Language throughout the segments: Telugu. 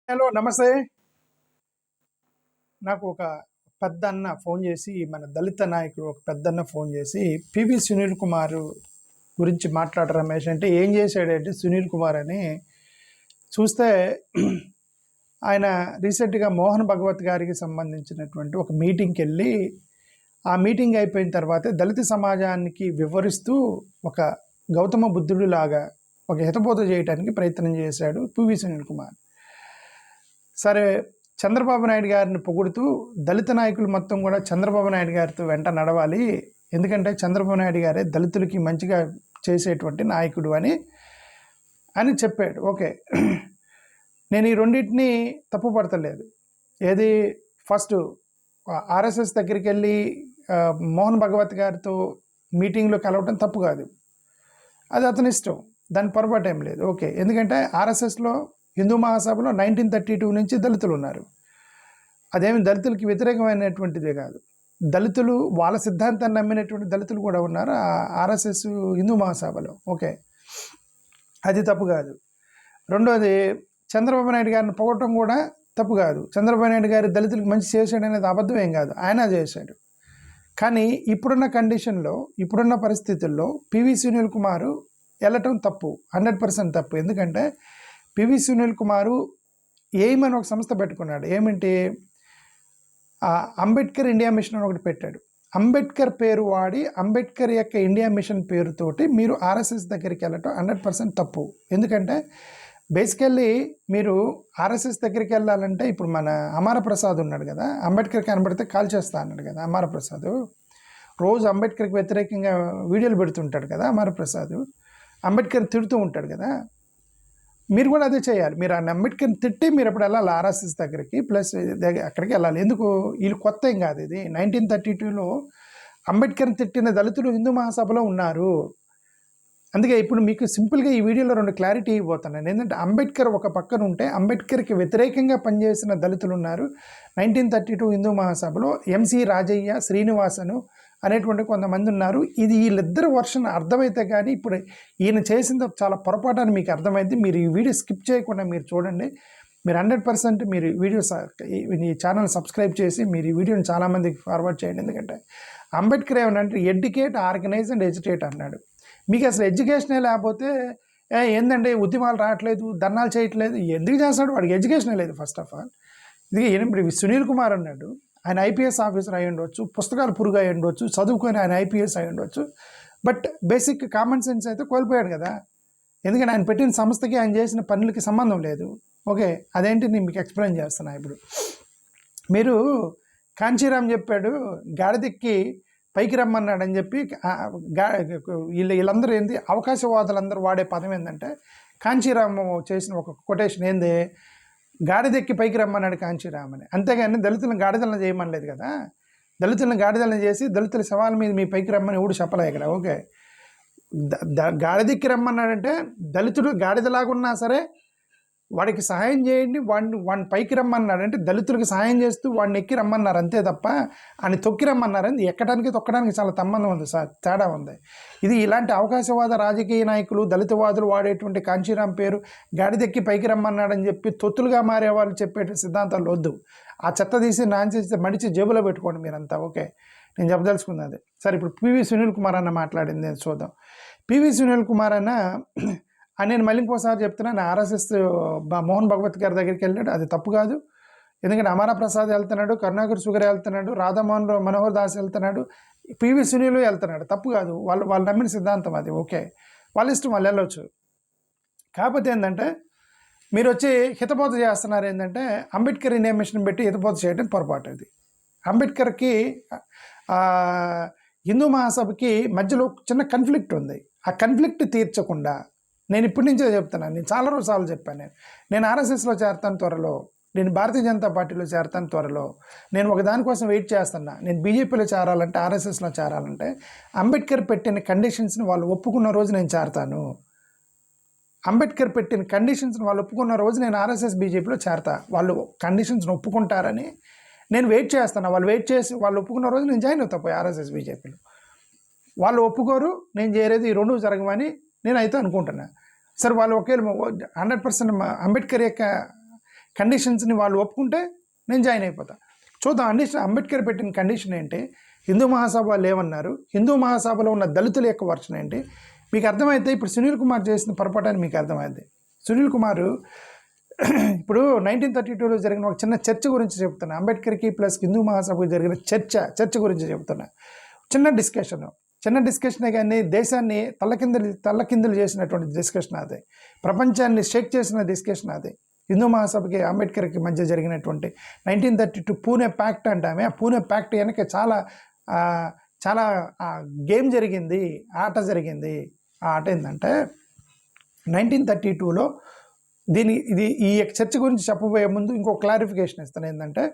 హలో నమస్తే. నాకు ఒక పెద్దన్న ఫోన్ చేసి, మన దళిత నాయకుడు ఒక పెద్దన్న ఫోన్ చేసి, పివి సునీల్ కుమార్ గురించి మాట్లాడు రమేష్ అంటే, ఏం చేశాడంటే సునీల్ కుమార్ అని చూస్తే ఆయన రీసెంట్గా మోహన్ భగవత్ గారికి సంబంధించినటువంటి ఒక మీటింగ్కి వెళ్ళి, ఆ మీటింగ్ అయిపోయిన తర్వాత దళిత సమాజానికి వివరిస్తూ ఒక గౌతమ బుద్ధుడు లాగా ఒక హితబోధ చేయడానికి ప్రయత్నం చేశాడు పివి సునీల్ కుమార్. సరే, చంద్రబాబు నాయుడు గారిని పొగుడుతూ దళిత నాయకులు మొత్తం కూడా చంద్రబాబు నాయుడు గారితో వెంట నడవాలి, ఎందుకంటే చంద్రబాబు నాయుడు గారే దళితులకి మంచిగా చేసేటువంటి నాయకుడు అని చెప్పాడు. ఓకే, నేను ఈ రెండింటినీ తప్పు పడతలేదు. ఏది ఫస్ట్ ఆర్ఎస్ఎస్ దగ్గరికి వెళ్ళి మోహన్ భగవత్ గారితో మీటింగ్లో కలవటం తప్పు కాదు, అది అతని ఇష్టం, దాని పొరపాటు ఏం లేదు. ఓకే, ఎందుకంటే ఆర్ఎస్ఎస్లో హిందూ మహాసభలో 1932 నుంచి దళితులు ఉన్నారు. అదేమి దళితులకి వ్యతిరేకమైనటువంటిదే కాదు. దళితులు వాళ్ళ సిద్ధాంతాన్ని నమ్మినటువంటి దళితులు కూడా ఉన్నారు ఆర్ఎస్ఎస్ హిందూ మహాసభలో. ఓకే, అది తప్పు కాదు. రెండోది, చంద్రబాబు నాయుడు గారిని పొగటం కూడా తప్పు కాదు. చంద్రబాబు నాయుడు గారు దళితులకు మంచి చేశాడు అనేది అబద్ధం ఏం కాదు, ఆయన చేశాడు. కానీ ఇప్పుడున్న కండిషన్లో, ఇప్పుడున్న పరిస్థితుల్లో పివి సునీల్ కుమార్ వెళ్ళటం తప్పు, 100% తప్పు. ఎందుకంటే పివి సునీల్ కుమారు ఏమని ఒక సంస్థ పెట్టుకున్నాడు. ఏమిటి, అంబేద్కర్ ఇండియా మిషన్ అని ఒకటి పెట్టాడు. అంబేద్కర్ పేరు వాడి అంబేద్కర్ యొక్క ఇండియా మిషన్ పేరుతోటి మీరు ఆర్ఎస్ఎస్ దగ్గరికి వెళ్ళటం 100% తప్పు. ఎందుకంటే బేసికల్లీ మీరు ఆర్ఎస్ఎస్ దగ్గరికి వెళ్ళాలంటే, ఇప్పుడు మన అమర ప్రసాద్ ఉన్నాడు కదా, అంబేద్కర్ కనబడితే కాల్ చేస్తా అన్నాడు కదా అమర ప్రసాద్. రోజు అంబేద్కర్కి వ్యతిరేకంగా వీడియోలు పెడుతుంటాడు కదా అమర ప్రసాద్, అంబేద్కర్ తిడుతూ ఉంటాడు కదా. మీరు కూడా అదే చేయాలి. మీరు ఆ అంబేద్కర్ని తిట్టి మీరు ఎప్పుడు వెళ్ళాలి ఆర్ఎస్ఎస్ దగ్గరికి, ప్లస్ అక్కడికి వెళ్ళాలి. ఎందుకు, వీళ్ళు కొత్త ఏం కాదు, ఇది 1932లో అంబేద్కర్ని తిట్టిన దళితులు హిందూ మహాసభలో ఉన్నారు. అందుకే ఇప్పుడు మీకు సింపుల్గా ఈ వీడియోలో 2 క్లారిటీ ఇవ్వబోతున్నాను. ఏంటంటే అంబేద్కర్ ఒక పక్కన ఉంటే అంబేద్కర్కి వ్యతిరేకంగా పనిచేసిన దళితులు ఉన్నారు 1932 హిందూ మహాసభలో. ఎంసి రాజయ్య, శ్రీనివాసను అనేటువంటి కొంతమంది ఉన్నారు. ఇది వీళ్ళిద్దరు వర్షన్ అర్థమైతే కానీ ఇప్పుడు ఈయన చేసింది చాలా పొరపాటు అని మీకు అర్థమైంది. మీరు ఈ వీడియో స్కిప్ చేయకుండా మీరు చూడండి. మీరు 100% మీరు ఈ ఛానల్ సబ్స్క్రైబ్ చేసి మీరు ఈ వీడియోని చాలామందికి ఫార్వర్డ్ చేయండి. ఎందుకంటే అంబేద్కర్ ఏమనంటే ఎడ్యుకేట్, ఆర్గనైజ్ అండ్ ఎడ్యుకేట్ అన్నాడు. మీకు అసలు ఎడ్యుకేషనే లేకపోతే ఏంటంటే ఉద్యమాలు రావట్లేదు, ధర్నాలు చేయట్లేదు, ఎందుకు చేస్తాడు? వాడికి ఎడ్యుకేషనే లేదు ఫస్ట్ ఆఫ్ ఆల్. ఇది ఇప్పుడు సునీల్ కుమార్ అన్నాడు, ఆయన ఐపీఎస్ ఆఫీసర్ అయి ఉండవచ్చు, పుస్తకాలు పురుగు అయి ఉండవచ్చు, చదువుకొని ఆయన ఐపీఎస్ అయి ఉండవచ్చు, బట్ బేసిక్ కామన్ సెన్స్ అయితే కోల్పోయాడు కదా. ఎందుకంటే ఆయన పెట్టిన సంస్థకి ఆయన చేసిన పనులకి సంబంధం లేదు. ఓకే, అదేంటి నేను మీకు ఎక్స్ప్లెయిన్ చేస్తున్నా. ఇప్పుడు మీరు కాంచీరామ్ చెప్పాడు గాడిదెక్కి పైకి రమ్మన్నాడని చెప్పి, వీళ్ళందరూ ఏంది, అవకాశవాదులందరూ వాడే పదం ఏంటంటే, కాంచీరామ్ చేసిన ఒక కొటేషన్ ఏంది, గాడిదెక్కి పైకి రమ్మన్నాడు కాంచీరామ్ అని. అంతేగాని దళితులను గాడిదలను చేయమనలేదు కదా. దళితులను గాడిదలను చేసి దళితుల సవాల మీద మీ పైకి రమ్మని ఎవడు చెప్పలే ఇక్కడ. ఓకే, గాడిదెక్కి రమ్మన్నాడంటే దళితుడు గాడిదలాగా ఉన్నా సరే వాడికి సహాయం చేయండి, వాడిని పైకి రమ్మన్నాడు అంటే దళితులకు సహాయం చేస్తూ వాడిని ఎక్కి రమ్మన్నారు, అంతే తప్ప అని తొక్కి రమ్మన్నారని ఎక్కడానికి తొక్కడానికి చాలా సంబంధం ఉంది సార్, తేడా ఉంది. ఇది ఇలాంటి అవకాశవాద రాజకీయ నాయకులు, దళితవాదులు వాడేటువంటి కాంచీరామ్ పేరు గాడిదెక్కి పైకి రమ్మన్నాడని చెప్పి తొత్తులుగా మారే వాళ్ళు చెప్పే సిద్ధాంతాలు వద్దు. ఆ చెత్త తీసి నాన్సేసి మడిచి జేబులో పెట్టుకోండి మీరంతా. ఓకే, నేను చెప్పదలుచుకుంది అదే. సరే, ఇప్పుడు పివి సునీల్ కుమార్ అన్న మాట్లాడింది చూద్దాం. పివి సునీల్ కుమార్ అన్న నేను మళ్ళీ ఇంకోసారి చెప్తున్నాను, ఆర్ఎస్ఎస్ మోహన్ భగవత్ గారి దగ్గరికి వెళ్ళాడు, అది తప్పు కాదు. ఎందుకంటే అమర ప్రసాద్ వెళ్తున్నాడు, కరుణాకర్ సుగర్ వెళ్తున్నాడు, రాధామోహన్ మనోహర్ దాస్ వెళ్తున్నాడు, పివి సునీల్ వెళ్తున్నాడు, తప్పు కాదు. వాళ్ళు నమ్మిన సిద్ధాంతం అది. ఓకే, వాళ్ళ ఇష్టం, వాళ్ళు వెళ్ళొచ్చు. కాకపోతే ఏంటంటే మీరు వచ్చి హితబోధ చేస్తున్నారు. ఏంటంటే అంబేద్కర్ ఇండియా మిషన్ పెట్టి హితబోధ చేయడం పొరపాటు. అది అంబేద్కర్కి హిందూ మహాసభకి మధ్యలో చిన్న కన్ఫ్లిక్ట్ ఉంది. ఆ కన్ఫ్లిక్ట్ తీర్చకుండా నేను ఇప్పటి నుంచే చెప్తున్నాను, నేను చాలా రోజులు చెప్పాను, నేను ఆర్ఎస్ఎస్లో చేరతాను త్వరలో, నేను భారతీయ జనతా పార్టీలో చేరతాను త్వరలో, నేను ఒక దానికోసం వెయిట్ చేస్తున్నా. నేను బీజేపీలో చేరాలంటే, ఆర్ఎస్ఎస్లో చేరాలంటే అంబేద్కర్ పెట్టిన కండిషన్స్ని వాళ్ళు ఒప్పుకున్న రోజు నేను చేరతాను. అంబేద్కర్ పెట్టిన కండిషన్స్ని వాళ్ళు ఒప్పుకున్న రోజు నేను ఆర్ఎస్ఎస్ బీజేపీలో చేరతా. వాళ్ళు కండిషన్స్ని ఒప్పుకుంటారని నేను వెయిట్ చేస్తాను. వాళ్ళు వెయిట్ చేసి వాళ్ళు ఒప్పుకున్న రోజు నేను జాయిన్ అవుతా పోయి ఆర్ఎస్ఎస్ బీజేపీలో. వాళ్ళు ఒప్పుకోరు, నేను చేరేది ఈ 2 జరగమని నేనైతే అనుకుంటున్నా. సరే, వాళ్ళు ఒకే 100% అంబేద్కర్ యొక్క కండిషన్స్ని వాళ్ళు ఒప్పుకుంటే నేను జాయిన్ అయిపోతా. చూద్దాం అంబేద్కర్ పెట్టిన కండిషన్ ఏంటి, హిందూ మహాసభ వాళ్ళు ఏమన్నారు, హిందూ మహాసభలో ఉన్న దళితుల యొక్క వర్షన్ ఏంటి మీకు అర్థమైతే ఇప్పుడు సునీల్ కుమార్ చేసిన పొరపాటు మీకు అర్థమైంది. సునీల్ కుమార్ ఇప్పుడు 1932లో జరిగిన ఒక చిన్న చర్చ గురించి చెప్తున్నా. అంబేద్కర్కి ప్లస్ హిందూ మహాసభకు జరిగిన చర్చ గురించి చెప్తున్నా. చిన్న డిస్కషనే కానీ దేశాన్ని తల్లకిందులు చేసినటువంటి డిస్కషన్ అదే, ప్రపంచాన్ని షేక్ చేసిన డిస్కషన్ అదే. హిందూ మహాసభకి అంబేద్కర్కి మధ్య జరిగినటువంటి 1932 పూణే ప్యాక్ట్ అంటామే. ఆ పూణే ప్యాక్ట్ వెనక చాలా గేమ్ జరిగింది, ఆట జరిగింది. ఆ ఆట ఏంటంటే 1932లో ఈ చర్చ గురించి చెప్పబోయే ముందు ఇంకో క్లారిఫికేషన్ ఇస్తాను. ఏంటంటే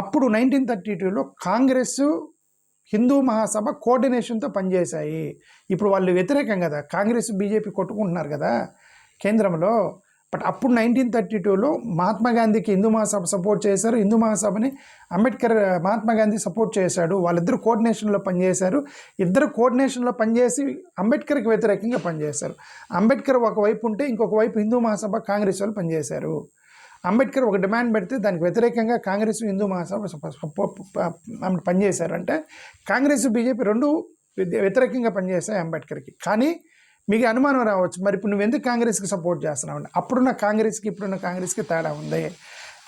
అప్పుడు 1932లో కాంగ్రెస్ హిందూ మహాసభ కోఆర్డినేషన్తో పనిచేశాయి. ఇప్పుడు వాళ్ళు వ్యతిరేకం కదా, కాంగ్రెస్ బీజేపీ కొట్టుకుంటున్నారు కదా కేంద్రంలో. బట్ అప్పుడు 1932లో మహాత్మా గాంధీకి హిందూ మహాసభ సపోర్ట్ చేశారు, హిందూ మహాసభని మహాత్మా గాంధీ సపోర్ట్ చేశాడు. వాళ్ళిద్దరు కోఆర్డినేషన్లో పనిచేశారు. ఇద్దరు కోఆర్డినేషన్లో పనిచేసి అంబేద్కర్కి వ్యతిరేకంగా పనిచేశారు. అంబేద్కర్ ఒకవైపు ఉంటే ఇంకొక వైపు హిందూ మహాసభ కాంగ్రెస్ వాళ్ళు పనిచేశారు. అంబేద్కర్ ఒక డిమాండ్ పెడితే దానికి వ్యతిరేకంగా కాంగ్రెస్ హిందూ మహాసభ పనిచేశారు. అంటే కాంగ్రెస్ బీజేపీ రెండు వ్యతిరేకంగా పనిచేశాయి అంబేద్కర్కి. కానీ మీకు అనుమానం రావచ్చు, మరి ఇప్పుడు నువ్వు ఎందుకు కాంగ్రెస్కి సపోర్ట్ చేస్తున్నావు అంటే అప్పుడున్న కాంగ్రెస్కి ఇప్పుడున్న కాంగ్రెస్కి తేడా ఉంది.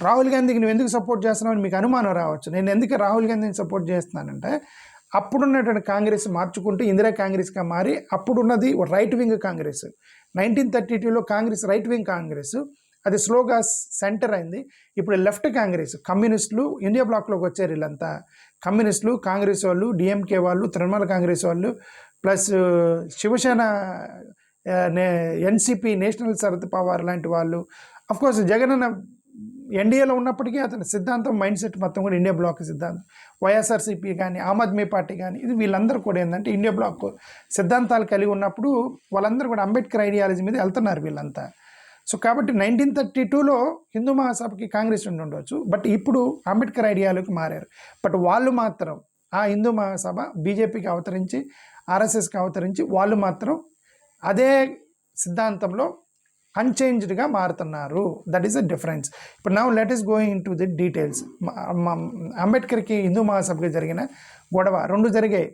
రాహుల్ గాంధీకి నువ్వు ఎందుకు సపోర్ట్ చేస్తున్నావు అని మీకు అనుమానం రావచ్చు. నేను ఎందుకు రాహుల్ గాంధీని సపోర్ట్ చేస్తున్నానంటే అప్పుడున్నటువంటి కాంగ్రెస్ మార్చుకుంటూ ఇందిరా కాంగ్రెస్గా మారి అప్పుడున్నది రైట్ వింగ్ కాంగ్రెస్. 1932లో కాంగ్రెస్ రైట్ వింగ్ కాంగ్రెస్, అది స్లోగా సెంటర్ అయింది. ఇప్పుడు లెఫ్ట్ కాంగ్రెస్, కమ్యూనిస్టులు ఇండియా బ్లాక్లోకి వచ్చారు. వీళ్ళంతా కమ్యూనిస్టులు, కాంగ్రెస్ వాళ్ళు, డిఎంకే వాళ్ళు, తృణమూల కాంగ్రెస్ వాళ్ళు, plus Shiv Sena, NCP, national Sharad Pawar లాంటి వాళ్ళు. అఫ్కోర్స్ జగన్ అన్న ఎన్డీఏలో ఉన్నప్పటికీ అతని సిద్ధాంతం మైండ్ సెట్ మొత్తం కూడా ఇండియా బ్లాక్ సిద్ధాంతం. వైఎస్ఆర్సీపీ కానీ ఆమ్ ఆద్మీ పార్టీ కానీ ఇది వీళ్ళందరూ కూడా ఏంటంటే ఇండియా బ్లాక్ సిద్ధాంతాలు కలిగి ఉన్నప్పుడు వాళ్ళందరూ కూడా అంబేద్కర్ ఐడియాలజీ మీద వెళ్తున్నారు వీళ్ళంతా. సో కాబట్టి 1932లో హిందూ మహాసభకి కాంగ్రెస్ ఉండి ఉండవచ్చు, బట్ ఇప్పుడు అంబేద్కర్ ఐడియాలోకి మారారు. బట్ వాళ్ళు మాత్రం ఆ హిందూ మహాసభ బీజేపీకి అవతరించి, ఆర్ఎస్ఎస్కి అవతరించి వాళ్ళు మాత్రం అదే సిద్ధాంతంలో అన్చేంజ్డ్గా మారుతున్నారు. That is a difference. ఇప్పుడు now let is going in to the details. అంబేద్కర్కి హిందూ మహాసభకి జరిగిన గొడవ రెండు జరిగాయి.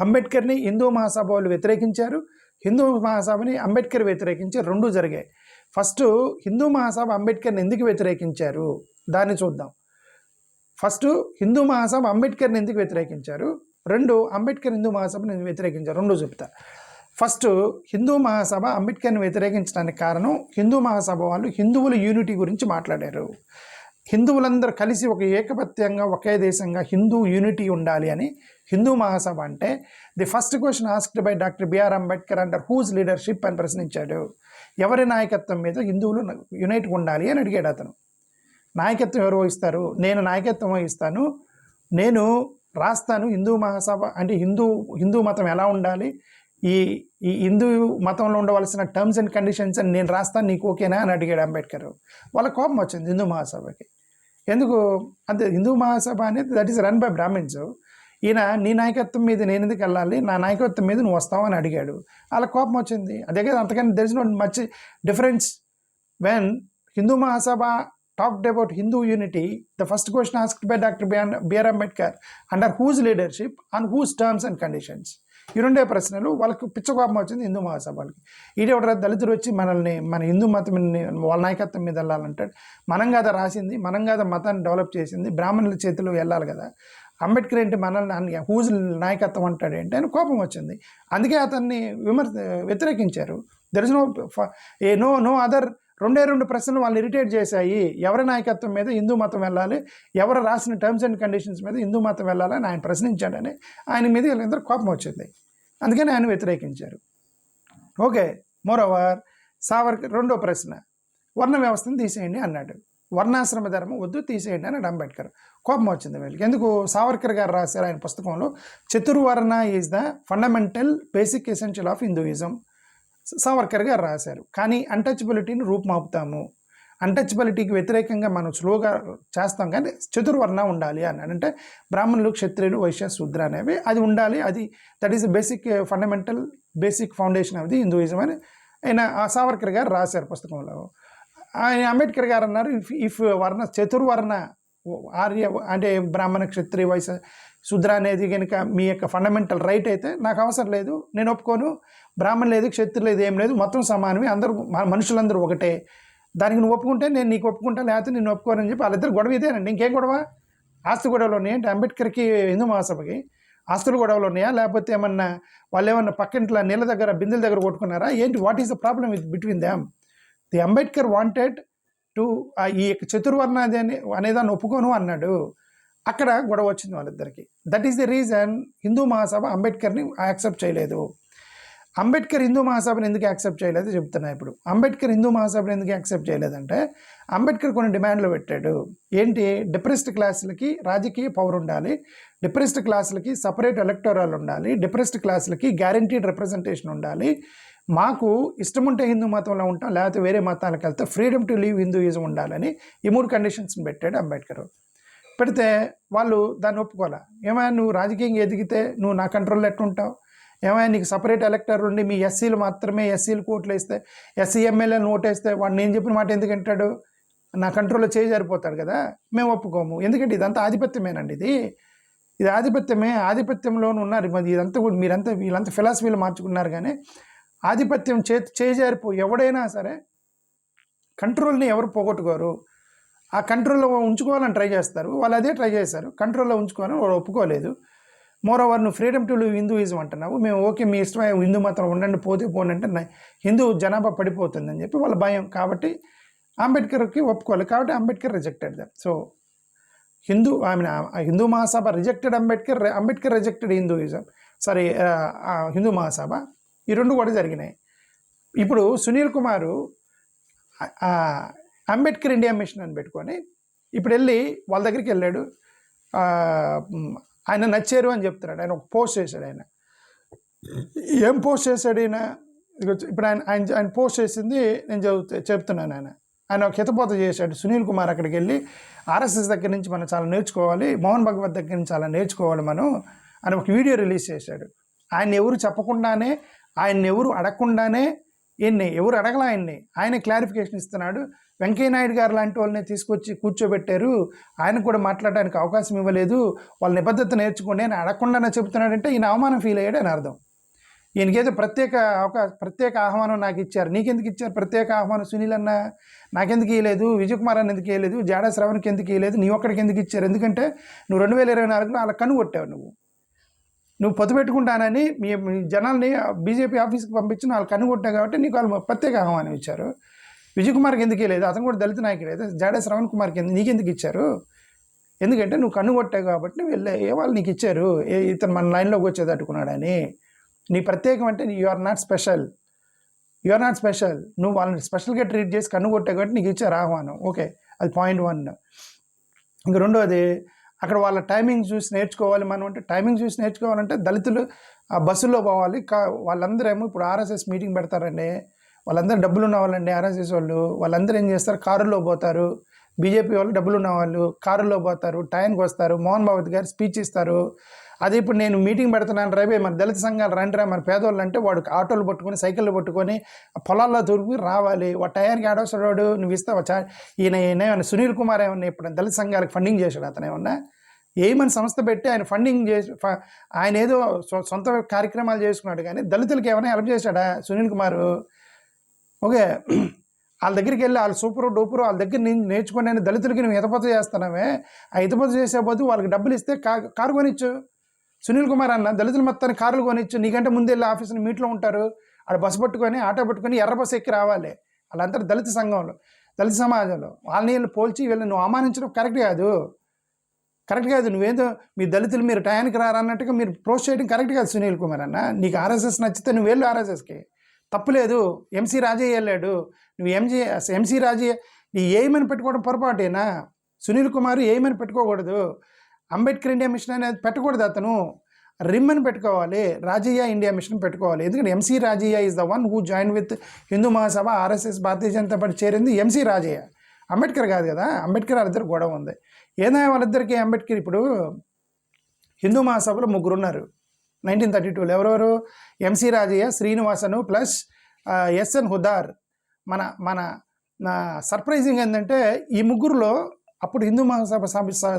అంబేద్కర్ని హిందూ మహాసభ వాళ్ళు వ్యతిరేకించారు, హిందూ మహాసభని అంబేద్కర్ వ్యతిరేకించి రెండు జరిగాయి. ఫస్ట్ హిందూ మహాసభ అంబేద్కర్ని ఎందుకు వ్యతిరేకించారు దాన్ని చూద్దాం. ఫస్ట్ హిందూ మహాసభ అంబేద్కర్ని ఎందుకు వ్యతిరేకించారు, రెండు అంబేద్కర్ హిందూ మహాసభని వ్యతిరేకించారు, రెండు చెప్తా. ఫస్ట్ హిందూ మహాసభ అంబేద్కర్ని వ్యతిరేకించడానికి కారణం హిందూ మహాసభ వాళ్ళు హిందువుల యూనిటీ గురించి మాట్లాడారు. హిందువులందరూ కలిసి ఒక ఏకపత్యంగా ఒకే దేశంగా హిందూ యూనిటీ ఉండాలి అని హిందూ మహాసభ అంటే the first question asked by doctor B R Ambedkar under whose leadership అని ప్రశ్నించాడు. ఎవరి నాయకత్వం మీద హిందువులు యునైట్గా ఉండాలి అని అడిగాడు అతను. నాయకత్వం ఎవరు వహిస్తారు, నేను నాయకత్వం వహిస్తాను, నేను రాస్తాను హిందూ మహాసభ అంటే హిందూ మతం ఎలా ఉండాలి, ఈ హిందూ మతంలో ఉండవలసిన టర్మ్స్ అండ్ కండిషన్స్ అని నేను రాస్తాను, నీకు ఓకేనా అని అడిగాడు అంబేద్కర్. వాళ్ళ కోపం వచ్చింది హిందూ మహాసభకి. ఎందుకు అంటే హిందూ మహాసభ అనేది that is run by Brahmins. ఈయన నీ నాయకత్వం మీద నేను ఎందుకు వెళ్ళాలి, నా నాయకత్వం మీద నువ్వు వస్తావు అని అడిగాడు. వాళ్ళ కోపం వచ్చింది. అదే కదా, అంతకని there is no much difference. When Hindu Mahasabha talked about Hindu unity, the first question asked by Dr. B.R. Ambedkar, under whose leadership, on whose terms and conditions. ఈ రెండే ప్రశ్నలు వాళ్ళకి పిచ్చకోపం వచ్చింది హిందూ మహాసభలకి. ఈడెవడ దళితులు వచ్చి మన హిందూ మతం వాళ్ళ నాయకత్వం మీద వెళ్ళాలంటాడు. మనం కదా రాసింది, మనం కదా మతాన్ని డెవలప్ చేసింది, బ్రాహ్మణుల చేతిలో వెళ్ళాలి కదా. అంబేద్కర్ ఏంటి మనల్ని హూజ్ నాయకత్వం అంటాడు ఏంటి అని కోపం వచ్చింది. అందుకే అతన్ని వ్యతిరేకించారు. There is no other. రెండు ప్రశ్నలు వాళ్ళు ఇరిటేట్ చేశాయి. ఎవరి నాయకత్వం మీద హిందూ మతం వెళ్ళాలి, ఎవరు రాసిన టర్మ్స్ అండ్ కండిషన్స్ మీద హిందూ మతం వెళ్ళాలని ఆయన ప్రశ్నించాడని ఆయన మీద వీళ్ళందరూ కోపం వచ్చింది. అందుకని ఆయన వ్యతిరేకించారు. ఓకే, మోరోవర్ సావర్కర్ రెండో ప్రశ్న, వర్ణ వ్యవస్థను తీసేయండి అన్నాడు. వర్ణాశ్రమ ధర్మం వద్దు, తీసేయండి అన్నాడు అంబేద్కర్. కోపం వచ్చింది వీళ్ళకి. ఎందుకు? సావర్కర్ గారు రాశారు ఆయన పుస్తకంలో, చతుర్వర్ణ is the fundamental basic essential of Hinduism. Savarkar గారు రాశారు. కానీ అన్టచబిలిటీని రూపుమాపుతాము, అన్టచబిలిటీకి వ్యతిరేకంగా మనం స్లోగా చేస్తాం, కానీ చతుర్వర్ణ ఉండాలి అన్నాడు. అంటే బ్రాహ్మణులు, క్షత్రియులు, వైశ్య, శూద్ర అనేవి అది ఉండాలి, అది that is basic fundamental basic foundation of the Hinduism అని ఆయన సావర్కర్ గారు రాశారు పుస్తకంలో. ఆయన అంబేద్కర్ గారు అన్నారు, ఇఫ్ వర్ణ చతుర్వర్ణ ఆర్య అంటే బ్రాహ్మణ క్షత్రియ వైశ్య శూద్ర అనేది కనుక మీ యొక్క ఫండమెంటల్ రైట్ అయితే నాకు అవసరం లేదు, నేను ఒప్పుకోను. బ్రాహ్మణ లేదు, క్షత్రియ లేదు, ఏం లేదు, మొత్తం సమానమే, అందరూ మనుషులందరూ ఒకటే, దానికి నువ్వు ఒప్పుకుంటే నేను నీకు ఒప్పుకుంటా, లేకపోతే నేను ఒప్పుకోనని చెప్పి వాళ్ళిద్దరు గొడవ ఇదేనండి. ఇంకేం గొడవ? ఆస్తి గొడవలు ఉన్నాయి అంటే అంబేద్కర్కి హిందూ మహాసభకి ఆస్తుల గొడవలు ఉన్నాయా, లేకపోతే ఏమన్నా వాళ్ళు ఏమన్నా పక్కింట్లో నీళ్ళ దగ్గర బిందెల దగ్గర కొట్టుకున్నారా ఏంటి? What is the problem with between them? The Ambedkar wanted to ఈ చతుర్వర్ణ అనేదాన్ని ఒప్పుకోను అన్నాడు. అక్కడ గొడవ వచ్చింది వాళ్ళిద్దరికి. That is the reason Hindu Mahasabha అంబేద్కర్ని యాక్సెప్ట్ చేయలేదు. అంబేద్కర్ హిందూ మహాసభను ఎందుకు యాక్సెప్ట్ చేయలేదు చెప్తున్నా. ఇప్పుడు అంబేద్కర్ హిందూ మహాసభను ఎందుకు యాక్సెప్ట్ చేయలేదంటే అంబేద్కర్ కొన్ని డిమాండ్లు పెట్టాడు. ఏంటి? డిప్రెస్డ్ క్లాసులకి రాజకీయ పవర్ ఉండాలి, డిప్రెస్డ్ క్లాసులకి సపరేట్ ఎలక్టోరల్ ఉండాలి, డిప్రెస్డ్ క్లాసులకి గ్యారంటీడ్ రిప్రజెంటేషన్ ఉండాలి, మాకు ఇష్టం ఉంటే హిందూ మతంలో ఉంటాం, లేకపోతే వేరే మతాలకు వెళ్తే ఫ్రీడమ్ టు లీవ్ హిందూయిజం ఉండాలని ఈ 3 కండిషన్స్ని పెట్టాడు అంబేద్కర్. పెడితే వాళ్ళు దాన్ని ఒప్పుకోలే. ఏమైనా నువ్వు రాజకీయంగా ఎదిగితే నువ్వు నా కంట్రోల్లో ఎట్టుంటావు? ఏమైనా నీకు సపరేట్ ఎలక్టర్ ఉండి మీ ఎస్సీలు మాత్రమే ఎస్సీలకు ఓట్లు వేస్తే, ఎస్సీ ఎమ్మెల్యేలను ఓటేస్తే వాడు నేను చెప్పిన మాట ఎందుకు అంటాడు? నా కంట్రోల్లో సరిపోతాడు కదా. మేము ఒప్పుకోము. ఎందుకంటే ఇదంతా ఆధిపత్యమేనండి. ఇది ఆధిపత్యమే. ఆధిపత్యంలోనూ ఉన్నారు. మరి ఇదంతా కూడా వీళ్ళంతా ఫిలాసఫీలు మార్చుకున్నారు. కానీ ఆధిపత్యం చేజారిపో ఎవడైనా సరే కంట్రోల్ని ఎవరు పోగొట్టుకోరు. ఆ కంట్రోల్లో ఉంచుకోవాలని ట్రై చేస్తారు. వాళ్ళు అదే ట్రై చేశారు, కంట్రోల్లో ఉంచుకోవాలని వాళ్ళు ఒప్పుకోలేదు. మోరోవర్ నువ్వు ఫ్రీడమ్ టు లివ్ హిందూయిజం అంటున్నావు, మేము ఓకే మీ ఇష్టమైన హిందూ మతం ఉండండి, పోతే పోండి అంటే హిందూ జనాభా పడిపోతుందని చెప్పి వాళ్ళ భయం. కాబట్టి అంబేద్కర్కి ఒప్పుకోవాలి. కాబట్టి Ambedkar rejected them. So Hindu Mahasabha rejected Ambedkar rejected Hinduism, Hindu Mahasabha. ఈ 2 కూడా జరిగినాయి. ఇప్పుడు సునీల్ కుమారు అంబేద్కర్ ఇండియా మిషన్ అని పెట్టుకొని ఇప్పుడు వెళ్ళి వాళ్ళ దగ్గరికి వెళ్ళాడు. ఆయన నచ్చారు అని చెప్తున్నాడు. ఆయన ఒక పోస్ట్ చేశాడు. ఆయన ఏం పోస్ట్ చేశాడు? ఇప్పుడు ఆయన పోస్ట్ చేసింది నేను చెప్తున్నాను. ఆయన ఒక హితబోధ చేశాడు. సునీల్ కుమార్ అక్కడికి వెళ్ళి ఆర్ఎస్ఎస్ దగ్గర నుంచి మనం చాలా నేర్చుకోవాలి, మోహన్ భగవత్ దగ్గర నుంచి చాలా నేర్చుకోవాలి మనం అని ఒక వీడియో రిలీజ్ చేశాడు. ఆయన ఎవరు చెప్పకుండానే, ఆయన ఎవరు అడగకుండానే, ఎవరు అడగలా ఆయన క్లారిఫికేషన్ ఇస్తున్నాడు. వెంకయ్యనాయుడు గారు లాంటి వాళ్ళని తీసుకొచ్చి కూర్చోబెట్టారు, ఆయన కూడా మాట్లాడడానికి అవకాశం ఇవ్వలేదు, వాళ్ళ నిబద్ధత నేర్చుకోండి అని అడగకుండానే చెబుతున్నాడంటే ఈయన అవమానం ఫీల్ అయ్యాడు అని అర్థం. ఈయనకేదో ప్రత్యేక ఆహ్వానం నాకు ఇచ్చారు. నీకెందుకు ఇచ్చారు ప్రత్యేక ఆహ్వానం? సునీల్ అన్న నాకెందుకు ఇవ్వలేదు, విజయ్ కుమార్ అన్న ఎందుకు ఇవ్వలేదు, జాడా శ్రవణ్కి ఎందుకు ఇవ్వలేదు, నీ ఒక్కడికి ఎందుకు ఇచ్చారు? ఎందుకంటే నువ్వు 2024లో అలా కనుగొట్టావు. నువ్వు పొత్తు పెట్టుకుంటానని మీ జనాల్ని బీజేపీ ఆఫీస్కి పంపించి వాళ్ళు కనుగొట్టావు కాబట్టి నీకు వాళ్ళు ప్రత్యేక ఆహ్వానం ఇచ్చారు. విజయ్ కుమార్కి ఎందుకు లేదు? అతను కూడా దళిత నాయకుడు. అయితే జాడా శ్రవణ్ కుమార్కి నీకెందుకు ఇచ్చారు? ఎందుకంటే నువ్వు కనుగొట్టావు కాబట్టి వాళ్ళు నీకు ఇచ్చారు. ఇతను మన లైన్లోకి వచ్చేది అట్టుకున్నాడని. నీ ప్రత్యేకం అంటే యు ఆర్ నాట్ స్పెషల్. నువ్వు వాళ్ళని స్పెషల్గా ట్రీట్ చేసి కనుగొట్టావు కాబట్టి నీకు ఇచ్చారు ఆహ్వానం. ఓకే, అది పాయింట్ 1. ఇంక రెండోది, అక్కడ వాళ్ళ టైమింగ్ చూసి నేర్చుకోవాలి మనం. అంటే టైమింగ్ చూసి నేర్చుకోవాలంటే దళితులు ఆ బస్సుల్లో పోవాలి. వాళ్ళందరూ ఏమో ఇప్పుడు ఆర్ఎస్ఎస్ మీటింగ్ పెడతారండి, వాళ్ళందరూ డబ్బులు ఉన్న వాళ్ళండి. ఆర్ఎస్ఎస్ వాళ్ళందరూ ఏం చేస్తారు? కారుల్లో పోతారు. బీజేపీ వాళ్ళు డబ్బులు ఉన్న వాళ్ళు కారుల్లో పోతారు, టైంకి వస్తారు, మోహన్ భగవత్ గారు స్పీచ్ ఇస్తారు. అదే ఇప్పుడు నేను మీటింగ్ పెడుతున్నాను రైవే మన దళిత సంఘాలు రండిరా మన పేదోళ్ళు అంటే వాడు ఆటోలు పట్టుకొని సైకిళ్ళు పట్టుకొని పొలాల్లో దొరికి రావాలి. వాడు టయానికి ఆడవస్తాడు, నువ్వు ఇస్తావా? ఈయన సునీల్ కుమార్ ఏమన్నా ఇప్పుడు దళిత సంఘాలకు ఫండింగ్ చేశాడు? అతను ఏమన్నా ఏమని సంస్థ పెట్టి ఆయన ఫండింగ్ చేసి ఆయన ఏదో సొంత కార్యక్రమాలు చేసుకున్నాడు, కానీ దళితులకి ఏమైనా హెల్ప్ చేశాడా సునీల్ కుమార్? ఓకే, వాళ్ళ దగ్గరికి వెళ్ళి వాళ్ళు సూపరు డూపరు వాళ్ళ దగ్గర నేర్చుకుని దళితులకి నువ్వు హితపోత చేస్తున్నావే, ఆ హితపోత చేసే బదులు వాళ్ళకి డబ్బులు ఇస్తే కారు కొనిచ్చు. సునీల్ కుమార్ అన్న దళితుల మొత్తాన్ని కార్లు కొనిచ్చు. నీకంటే ముందు వెళ్ళి ఆఫీసుని మీట్లో ఉంటారు, ఆడ బస్సు పట్టుకొని ఆటో పట్టుకొని ఎర్ర బస్సు ఎక్కి రావాలి. వాళ్ళంతా దళిత సంఘంలో దళిత సమాజంలో వాళ్ళని వీళ్ళు పోల్చి వీళ్ళు నువ్వు అవమానించడం కరెక్ట్ కాదు. నువ్వేదో మీ దళితులు మీరు టయానికి రారన్నట్టుగా మీరు పోస్ట్ చేయడం కరెక్ట్ కాదు సునీల్ కుమార్ అన్న. నీకు ఆర్ఎస్ఎస్ నచ్చితే నువ్వు వెళ్ళు ఆర్ఎస్ఎస్కి, తప్పులేదు. ఎంసీ రాజయ్య వెళ్ళాడు, నువ్వు ఎంసీ రాజయ్య నీ ఏమని పెట్టుకోవడం పొరపాటేనా? సునీల్ కుమార్ ఏమని పెట్టుకోకూడదు, అంబేద్కర్ ఇండియా మిషన్ అనేది పెట్టకూడదు, అతను రిమ్ అని పెట్టుకోవాలి, రాజయ్య ఇండియా మిషన్ పెట్టుకోవాలి. ఎందుకంటే M C Rajaiah is the one who join with Hindu Mahasabha, RSS Bharatiya Janata party చేరింది ఎంసీ రాజయ్య, అంబేద్కర్ కాదు కదా. అంబేద్కర్ వాళ్ళిద్దరు గొడవ ఉంది. ఏదైనా వాళ్ళిద్దరికి అంబేద్కర్ ఇప్పుడు హిందూ మహాసభలో 3 ఉన్నారు 1932లో. ఎవరెవరు? ఎంసీ రాజయ్య, శ్రీనివాసను ప్లస్ ఎస్ఎన్ హుదార్, మన సర్ప్రైజింగ్ ఏంటంటే ఈ ముగ్గురులో అప్పుడు హిందూ మహాసభ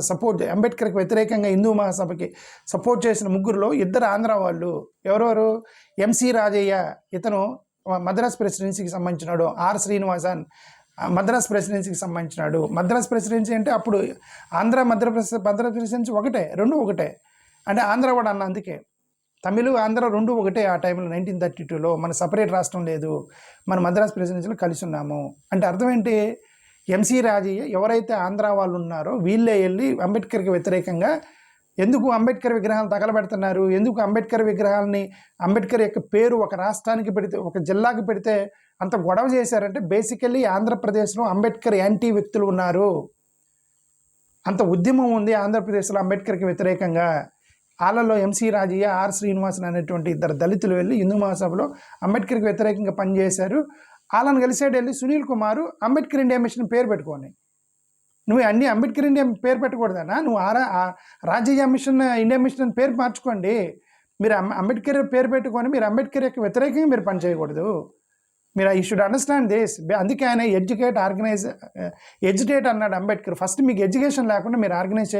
సపోర్ట్ అంబేద్కర్కి వ్యతిరేకంగా హిందూ మహాసభకి సపోర్ట్ చేసిన ముగ్గురులో ఇద్దరు ఆంధ్ర వాళ్ళు. ఎవరెవరు? ఎంసీ రాజయ్య, ఇతను మద్రాస్ ప్రెసిడెన్సీకి సంబంధించినాడు. ఆర్ శ్రీనివాసన్ మద్రాస్ ప్రెసిడెన్సీకి సంబంధించినాడు. మద్రాస్ ప్రెసిడెన్సీ అంటే అప్పుడు ఆంధ్ర మద్రాస్ ప్రెసిడెన్సీ ఒకటే, రెండు ఒకటే. అంటే ఆంధ్రవాడు అన్న, అందుకే తమిళ ఆంధ్ర రెండు ఒకటే. ఆ టైంలో 1932లో మన సపరేట్ రాష్ట్రం లేదు, మన మద్రాస్ ప్రెసిడెన్సీలో కలిసి ఉన్నాము. అంటే అర్థం ఏంటి? ఎంసీ రాజయ్య ఎవరైతే ఆంధ్ర వాళ్ళు ఉన్నారో వీళ్ళే వెళ్ళి అంబేద్కర్కి వ్యతిరేకంగా ఎందుకు అంబేద్కర్ విగ్రహాలు తగలబెడుతున్నారు, ఎందుకు అంబేద్కర్ విగ్రహాలని, అంబేద్కర్ యొక్క పేరు ఒక రాష్ట్రానికి పెడితే, ఒక జిల్లాకి పెడితే అంత గొడవ చేశారంటే బేసికల్లీ ఆంధ్రప్రదేశ్లో అంబేద్కర్ యాంటీ వ్యక్తులు ఉన్నారు, అంత ఉద్యమం ఉంది ఆంధ్రప్రదేశ్లో అంబేద్కర్కి వ్యతిరేకంగా. వాళ్ళలో ఎంసీ రాజయ్య, ఆర్ శ్రీనివాసన్ అనేటువంటి ఇద్దరు దళితులు వెళ్ళి హిందూ మహాసభలో అంబేద్కర్కి వ్యతిరేకంగా పనిచేశారు. వాళ్ళని కలిసాడు వెళ్ళి సునీల్ కుమార్ అంబేద్కర్ ఇండియా మిషన్ పేరు పెట్టుకొని. నువ్వు అన్ని అంబేద్కర్ ఇండియా పేరు పెట్టకూడదనా? నువ్వు రాజయ్య మిషన్, ఇండియా మిషన్ అని పేరు మార్చుకోండి. మీరు అంబేద్కర్ పేరు పెట్టుకొని మీరు అంబేద్కర్ యొక్క వ్యతిరేకంగా మీరు పని చేయకూడదు. మీరు యూ షుడ్ అండర్స్టాండ్ దిస్. అందుకే ఆయన ఎడ్యుకేట్ అన్నాడు అంబేద్కర్. ఫస్ట్ మీకు ఎడ్యుకేషన్ లేకుండా మీరు ఆర్గనైజ్